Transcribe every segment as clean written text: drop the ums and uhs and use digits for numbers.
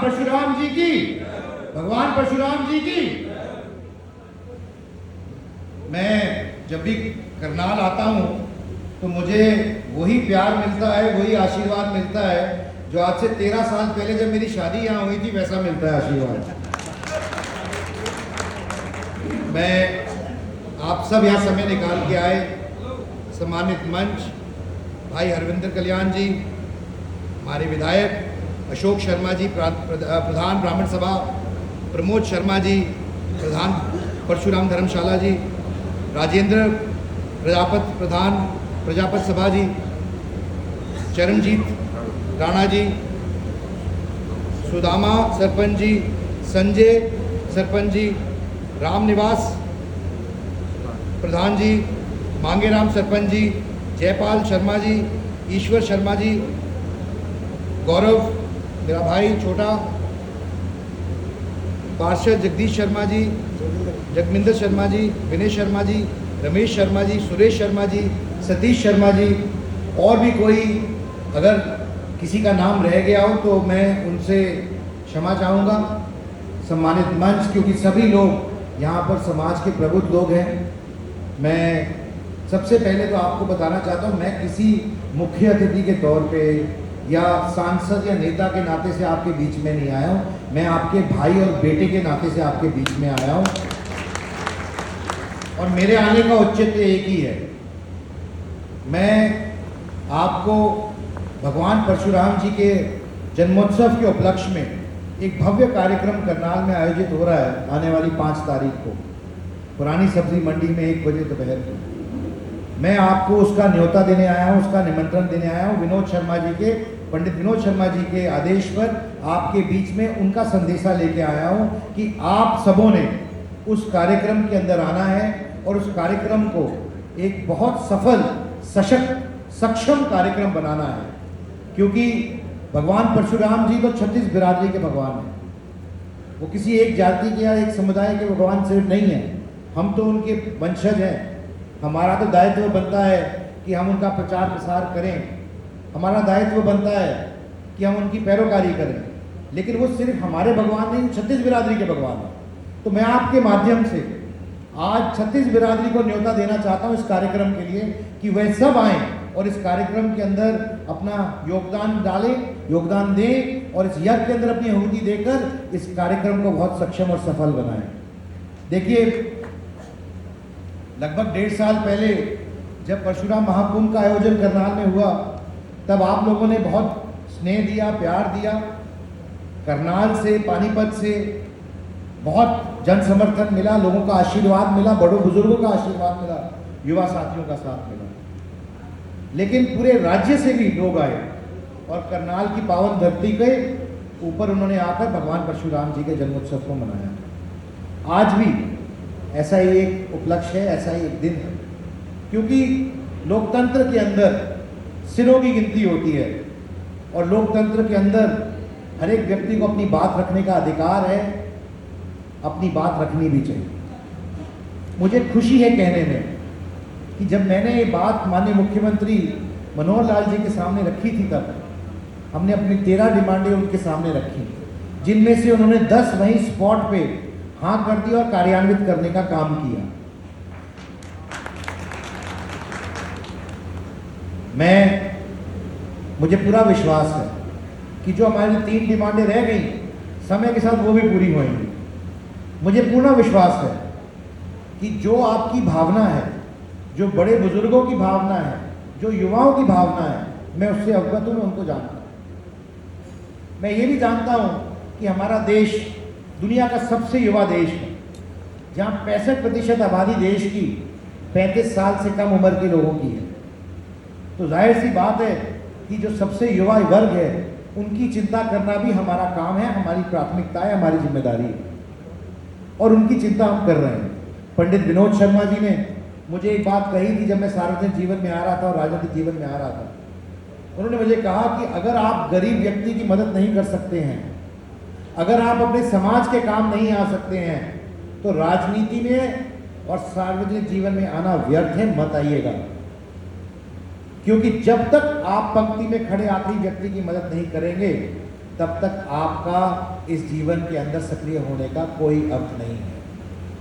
परशुराम जी की, भगवान परशुराम जी की। मैं जब भी करनाल आता हूँ तो मुझे वही प्यार मिलता है, वही आशीर्वाद मिलता है जो आज से 13 साल पहले जब मेरी शादी यहाँ हुई थी वैसा मिलता है आशीर्वाद। मैं आप सब यहाँ समय निकाल के आए, सम्मानित मंच, भाई हरविंदर कल्याण जी, हमारे विधायक अशोक शर्मा जी प्रधान ब्राह्मण सभा, प्रमोद शर्मा जी प्रधान परशुराम धर्मशाला जी, राजेंद्र प्रजापत प्रधान प्रजापत सभा जी, चरणजीत राणा जी, सुदामा सरपंच जी, संजय सरपंच जी, रामनिवास प्रधान जी, मांगेराम सरपंच जी, जयपाल शर्मा जी, ईश्वर शर्मा जी, गौरव मेरा भाई छोटा, पार्षद जगदीश शर्मा जी, जगमिंदर शर्मा जी, विनय शर्मा जी, रमेश शर्मा जी, सुरेश शर्मा जी, सतीश शर्मा जी, और भी कोई अगर किसी का नाम रह गया हो तो मैं उनसे क्षमा चाहूँगा। सम्मानित मंच, क्योंकि सभी लोग यहाँ पर समाज के प्रबुद्ध लोग हैं, मैं सबसे पहले तो आपको बताना चाहता हूँ, मैं किसी मुख्य अतिथि के तौर पे या सांसद या नेता के नाते से आपके बीच में नहीं आया हूँ, मैं आपके भाई और बेटे के नाते से आपके बीच में आया हूँ। और मेरे आने का औचित्य एक ही है, मैं आपको भगवान परशुराम जी के जन्मोत्सव के उपलक्ष्य में एक भव्य कार्यक्रम करनाल में आयोजित हो रहा है आने वाली 5 तारीख को पुरानी सब्जी मंडी में 1 बजे दोपहर को। मैं आपको उसका न्योता देने आया हूँ, उसका निमंत्रण देने आया हूँ। विनोद शर्मा जी के, पंडित विनोद शर्मा जी के आदेश पर आपके बीच में उनका संदेशा लेके आया हूँ कि आप सबों ने उस कार्यक्रम के अंदर आना है और उस कार्यक्रम को एक बहुत सफल, सशक्त, सक्षम कार्यक्रम बनाना है, क्योंकि भगवान परशुराम जी तो 36 बिरादरी के भगवान हैं। वो किसी एक जाति के या एक समुदाय के भगवान सिर्फ नहीं है, हम तो उनके वंशज हैं। हमारा तो दायित्व बनता है कि हम उनका प्रचार प्रसार करें, हमारा दायित्व बनता है कि हम उनकी पैरोकारी करें, लेकिन वो सिर्फ हमारे भगवान नहीं, 36 बिरादरी के भगवान हैं। तो मैं आपके माध्यम से आज 36 बिरादरी को न्योता देना चाहता हूँ इस कार्यक्रम के लिए कि वह सब आएँ और इस कार्यक्रम के अंदर अपना योगदान डालें, योगदान दें और इस यज्ञ के अंदर अपनी आहुति देकर इस कार्यक्रम को बहुत सक्षम और सफल बनाएं। देखिए, लगभग 1.5 साल पहले जब परशुराम महाकुंभ का आयोजन करनाल में हुआ, तब आप लोगों ने बहुत स्नेह दिया, प्यार दिया। करनाल से, पानीपत से बहुत जन समर्थन मिला, लोगों का आशीर्वाद मिला, बड़ों बुजुर्गों का आशीर्वाद मिला, युवा साथियों का साथ मिला। लेकिन पूरे राज्य से भी लोग आए और करनाल की पावन धरती के ऊपर उन्होंने आकर भगवान परशुराम जी के जन्मोत्सव को मनाया। आज भी ऐसा ही एक उपलक्ष्य है, ऐसा ही एक दिन है, क्योंकि लोकतंत्र के अंदर सिरों की गिनती होती है और लोकतंत्र के अंदर हर एक व्यक्ति को अपनी बात रखने का अधिकार है, अपनी बात रखनी भी चाहिए। मुझे खुशी है कहने में कि जब मैंने ये बात माननीय मुख्यमंत्री मनोहर लाल जी के सामने रखी थी, तब हमने अपनी 13 डिमांडें उनके सामने रखी, जिनमें से उन्होंने 10 वहीं स्पॉट पे हाँ कर दिया और कार्यान्वित करने का काम किया। मुझे पूरा विश्वास है कि जो हमारी 3 डिमांडें रह गई, समय के साथ वो भी पूरी होंगी। मुझे पूर्ण विश्वास है कि जो आपकी भावना है, जो बड़े बुजुर्गों की भावना है, जो युवाओं की भावना है, मैं उससे अवगत हूँ, मैं उनको जानता हूँ। मैं ये भी जानता हूँ कि हमारा देश दुनिया का सबसे युवा देश है, जहाँ 65% आबादी देश की 35 साल से कम उम्र के लोगों की है। तो जाहिर सी बात है कि जो सबसे युवा वर्ग है, उनकी चिंता करना भी हमारा काम है, हमारी प्राथमिकता है, हमारी जिम्मेदारी है, और उनकी चिंता हम कर रहे हैं। पंडित विनोद शर्मा जी ने मुझे एक बात कही थी जब मैं सार्वजनिक जीवन में आ रहा था और राजनीतिक जीवन में आ रहा था। उन्होंने मुझे कहा कि अगर आप गरीब व्यक्ति की मदद नहीं कर सकते हैं, अगर आप अपने समाज के काम नहीं आ सकते हैं, तो राजनीति में और सार्वजनिक जीवन में आना व्यर्थ है, मत आइएगा। क्योंकि जब तक आप पंक्ति में खड़े आखिरी व्यक्ति की मदद नहीं करेंगे, तब तक आपका इस जीवन के अंदर सक्रिय होने का कोई अर्थ नहीं है।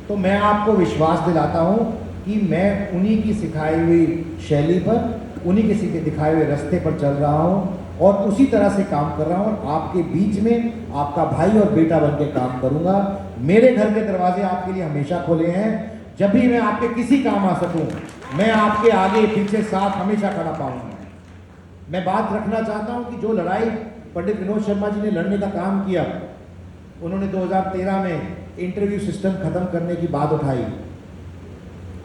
तो मैं आपको विश्वास दिलाता हूँ कि मैं उन्हीं की सिखाई हुई शैली पर, उन्हीं के दिखाए हुए रास्ते पर चल रहा हूँ और उसी तरह से काम कर रहा हूँ और आपके बीच में आपका भाई और बेटा बन के काम करूँगा। मेरे घर के दरवाजे आपके लिए हमेशा खुले हैं। जब भी मैं आपके किसी काम आ सकूँ, मैं आपके आगे पीछे साथ हमेशा खड़ा पाऊँगा। मैं बात रखना चाहता हूँ कि जो लड़ाई पंडित विनोद शर्मा जी ने लड़ने का काम किया, उन्होंने 2013 में इंटरव्यू सिस्टम खत्म करने की बात उठाई।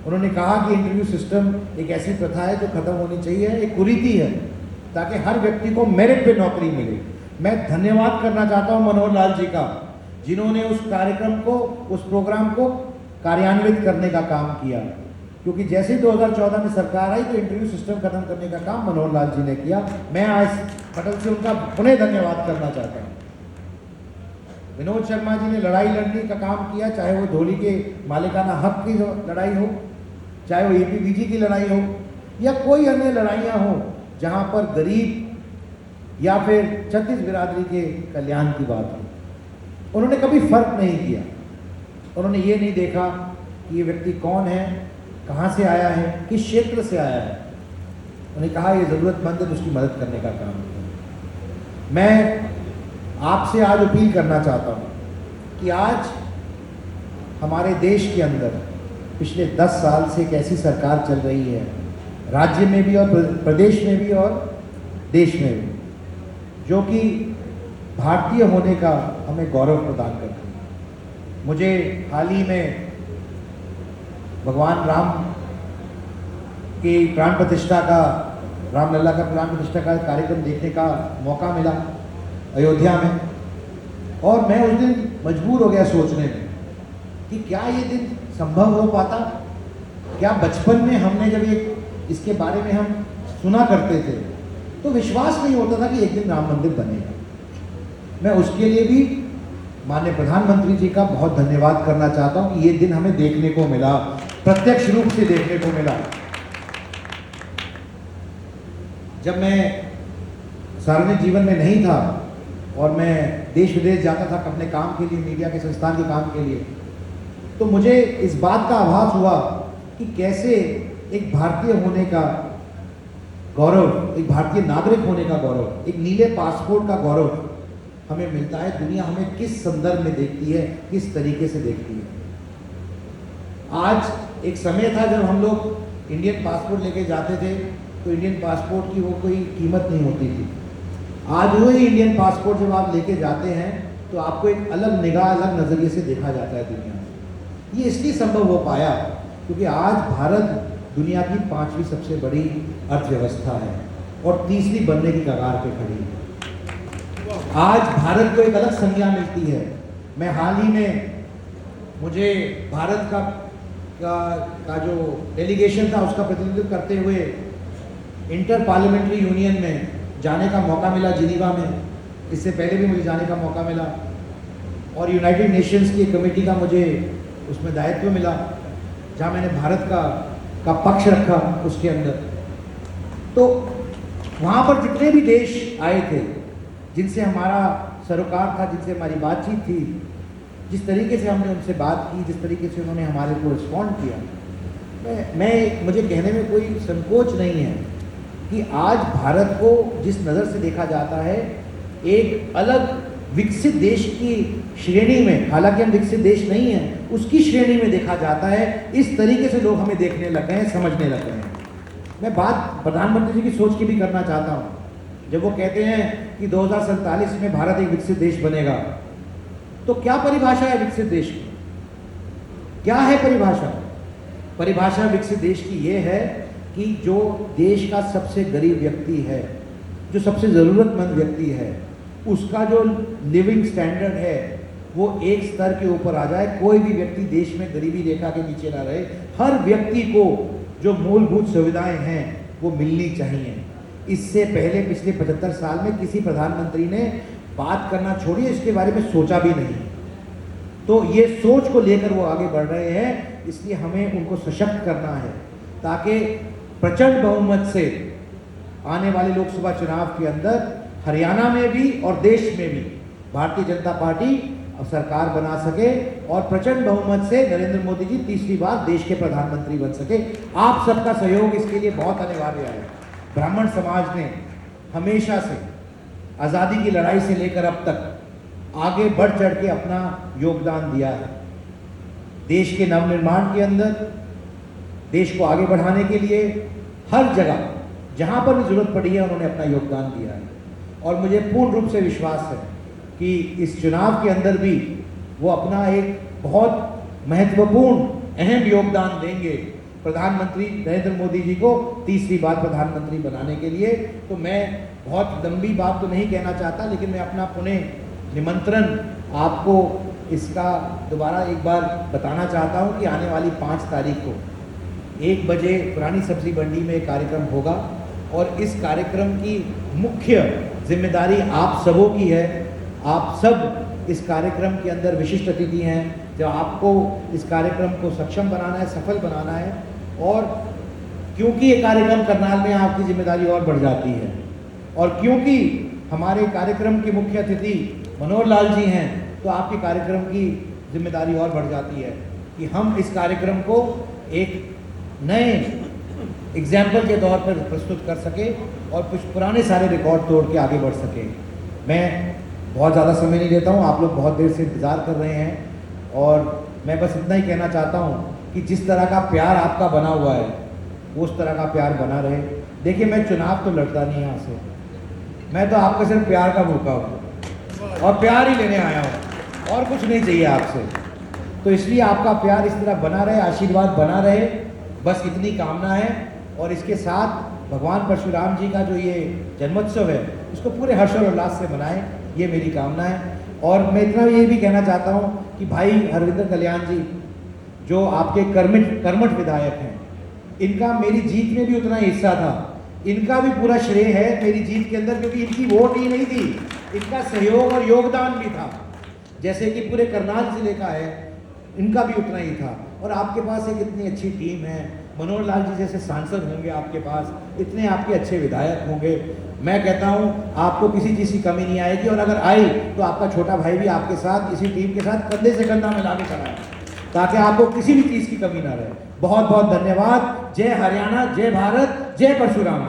उन्होंने कहा कि इंटरव्यू सिस्टम एक ऐसी प्रथा है जो खत्म होनी चाहिए, एक कुरीति है, ताकि हर व्यक्ति को मेरिट पे नौकरी मिले। मैं धन्यवाद करना चाहता हूं मनोहर लाल जी का, जिन्होंने उस कार्यक्रम को, उस प्रोग्राम को कार्यान्वित करने का काम किया, क्योंकि जैसे ही 2014 में सरकार आई तो इंटरव्यू सिस्टम खत्म करने का काम मनोहर लाल जी ने किया। मैं आज पटल से उनका पुनः धन्यवाद करना चाहता हूँ। विनोद शर्मा जी ने लड़ाई लड़ने का काम किया, चाहे वो धोली के मालिकाना हक की लड़ाई हो, चाहे वो एपीबीजी की लड़ाई हो, या कोई अन्य लड़ाइयाँ हो जहाँ पर गरीब या फिर छत्तीस बिरादरी के कल्याण की बात हो। उन्होंने कभी फर्क नहीं किया। उन्होंने ये नहीं देखा कि ये व्यक्ति कौन है, कहाँ से आया है, किस क्षेत्र से आया है। उन्होंने कहा ये ज़रूरतमंद है, उसकी मदद करने का काम किया। मैं आपसे आज अपील करना चाहता हूँ कि आज हमारे देश के अंदर पिछले 10 साल से एक ऐसी सरकार चल रही है, राज्य में भी और प्रदेश में भी और देश में भी, जो कि भारतीय होने का हमें गौरव प्रदान करती है। मुझे हाल ही में भगवान राम की प्राण प्रतिष्ठा का, रामलला का प्राण प्रतिष्ठा का कार्यक्रम देखने का मौका मिला अयोध्या में, और मैं उस दिन मजबूर हो गया सोचने में कि क्या ये दिन संभव हो पाता। क्या बचपन में हमने जब ये इसके बारे में हम सुना करते थे तो विश्वास नहीं होता था कि एक दिन राम मंदिर बनेगा। मैं उसके लिए भी माननीय प्रधानमंत्री जी का बहुत धन्यवाद करना चाहता हूँ कि ये दिन हमें देखने को मिला, प्रत्यक्ष रूप से देखने को मिला। जब मैं सार्वजनिक जीवन में नहीं था और मैं देश विदेश जाता था अपने काम के लिए, मीडिया के संस्थान के काम के लिए, तो मुझे इस बात का आभास हुआ कि कैसे एक भारतीय होने का गौरव, एक भारतीय नागरिक होने का गौरव, एक नीले पासपोर्ट का गौरव हमें मिलता है। दुनिया हमें किस संदर्भ में देखती है, किस तरीके से देखती है। आज एक समय था जब हम लोग इंडियन पासपोर्ट लेके जाते थे तो इंडियन पासपोर्ट की वो कोई कीमत नहीं होती थी। आज वही इंडियन पासपोर्ट जब आप लेके जाते हैं तो आपको एक अलग निगाह, अलग नज़रिए से देखा जाता है दुनिया में। ये इसलिए संभव हो पाया क्योंकि आज भारत दुनिया की 5वीं सबसे बड़ी अर्थव्यवस्था है और तीसरी बनने की कगार पे खड़ी है। आज भारत को एक अलग संज्ञा मिलती है। मैं हाल ही में, मुझे भारत का जो डेलीगेशन था उसका प्रतिनिधित्व करते हुए इंटर पार्लियामेंट्री यूनियन में जाने का मौका मिला, जिनीवा में। इससे पहले भी मुझे जाने का मौका मिला और यूनाइटेड नेशंस की कमेटी का मुझे उसमें दायित्व मिला, जहाँ मैंने भारत का पक्ष रखा उसके अंदर। तो वहाँ पर जितने भी देश आए थे जिनसे हमारा सरोकार था, जिनसे हमारी बातचीत थी, जिस तरीके से हमने उनसे बात की, जिस तरीके से उन्होंने हमारे को रिस्पॉन्ड किया, मुझे कहने में कोई संकोच नहीं है कि आज भारत को जिस नज़र से देखा जाता है, एक अलग विकसित देश की श्रेणी में, हालांकि हम विकसित देश नहीं हैं, उसकी श्रेणी में देखा जाता है। इस तरीके से लोग हमें देखने लग गए हैं, समझने लग गए हैं। मैं बात प्रधानमंत्री जी की सोच की भी करना चाहता हूँ। जब वो कहते हैं कि 2047 में भारत एक विकसित देश बनेगा, तो क्या परिभाषा है विकसित देश की? क्या है परिभाषा? परिभाषा विकसित देश की ये है कि जो देश का सबसे गरीब व्यक्ति है, जो सबसे ज़रूरतमंद व्यक्ति है, उसका जो लिविंग स्टैंडर्ड है वो एक स्तर के ऊपर आ जाए। कोई भी व्यक्ति देश में गरीबी रेखा के नीचे ना रहे। हर व्यक्ति को जो मूलभूत सुविधाएं हैं वो मिलनी चाहिए। इससे पहले पिछले 75 साल में किसी प्रधानमंत्री ने बात करना छोड़िए, इसके बारे में सोचा भी नहीं। तो ये सोच को लेकर वो आगे बढ़ रहे हैं, इसलिए हमें उनको सशक्त करना है ताकि प्रचंड बहुमत से आने वाले लोकसभा चुनाव के अंदर हरियाणा में भी और देश में भी भारतीय जनता पार्टी सरकार बना सके और प्रचंड बहुमत से नरेंद्र मोदी जी तीसरी बार देश के प्रधानमंत्री बन सके। आप सबका सहयोग इसके लिए बहुत अनिवार्य है। ब्राह्मण समाज ने हमेशा से आज़ादी की लड़ाई से लेकर अब तक आगे बढ़ चढ़ के अपना योगदान दिया है। देश के नवनिर्माण के अंदर, देश को आगे बढ़ाने के लिए हर जगह जहाँ पर भी जरूरत पड़ी है उन्होंने अपना योगदान दिया है। और मुझे पूर्ण रूप से विश्वास है कि इस चुनाव के अंदर भी वो अपना एक बहुत महत्वपूर्ण अहम योगदान देंगे प्रधानमंत्री नरेंद्र मोदी जी को तीसरी बार प्रधानमंत्री बनाने के लिए। तो मैं बहुत लंबी बात तो नहीं कहना चाहता, लेकिन मैं अपना पुनः निमंत्रण आपको इसका दोबारा एक बार बताना चाहता हूँ कि आने वाली 5 तारीख को 1 बजे पुरानी सब्जी मंडी में एक कार्यक्रम होगा और इस कार्यक्रम की मुख्य जिम्मेदारी आप सबों की है। आप सब इस कार्यक्रम के अंदर विशिष्ट अतिथि हैं, जो आपको इस कार्यक्रम को सक्षम बनाना है, सफल बनाना है। और क्योंकि ये कार्यक्रम करनाल में आपकी जिम्मेदारी और बढ़ जाती है और क्योंकि हमारे कार्यक्रम के मुख्य अतिथि मनोहर लाल जी हैं, तो आपके कार्यक्रम की जिम्मेदारी और बढ़ जाती है कि हम इस कार्यक्रम को एक नए एग्जाम्पल के तौर पर प्रस्तुत कर सके और कुछ पुराने सारे रिकॉर्ड तोड़ के आगे बढ़ सके। मैं बहुत ज़्यादा समय नहीं लेता हूँ, आप लोग बहुत देर से इंतज़ार कर रहे हैं और मैं बस इतना ही कहना चाहता हूँ कि जिस तरह का प्यार आपका बना हुआ है वो उस तरह का प्यार बना रहे। देखिए, मैं चुनाव तो लड़ता नहीं यहाँ से, मैं तो आपका सिर्फ प्यार का भूखा हूँ और प्यार ही लेने आया हूँ और कुछ नहीं चाहिए आपसे। तो इसलिए आपका प्यार इस तरह बना रहे, आशीर्वाद बना रहे, बस इतनी कामना है। और इसके साथ भगवान परशुराम जी का जो ये जन्मोत्सव है उसको पूरे हर्ष और उल्लास से मनाएं, ये मेरी कामना है। और मैं इतना ये भी कहना चाहता हूँ कि भाई हरविंदर कल्याण जी जो आपके कर्मठ विधायक हैं, इनका मेरी जीत में भी उतना हिस्सा था। इनका भी पूरा श्रेय है मेरी जीत के अंदर, क्योंकि इनकी वोट ही नहीं थी, इनका सहयोग और योगदान भी था। जैसे कि पूरे करनाल जिले का है, इनका भी उतना ही था। और आपके पास एक इतनी अच्छी टीम है, मनोहर लाल जी जैसे सांसद होंगे आपके पास, इतने आपके अच्छे विधायक होंगे। मैं कहता हूँ आपको किसी चीज़ की कमी नहीं आएगी और अगर आई तो आपका छोटा भाई भी आपके साथ इसी टीम के साथ कंधे से कंधा मिला के चलाए, ताकि आपको किसी भी चीज़ की कमी ना रहे। बहुत बहुत धन्यवाद। जय हरियाणा, जय भारत, जय परशुराम।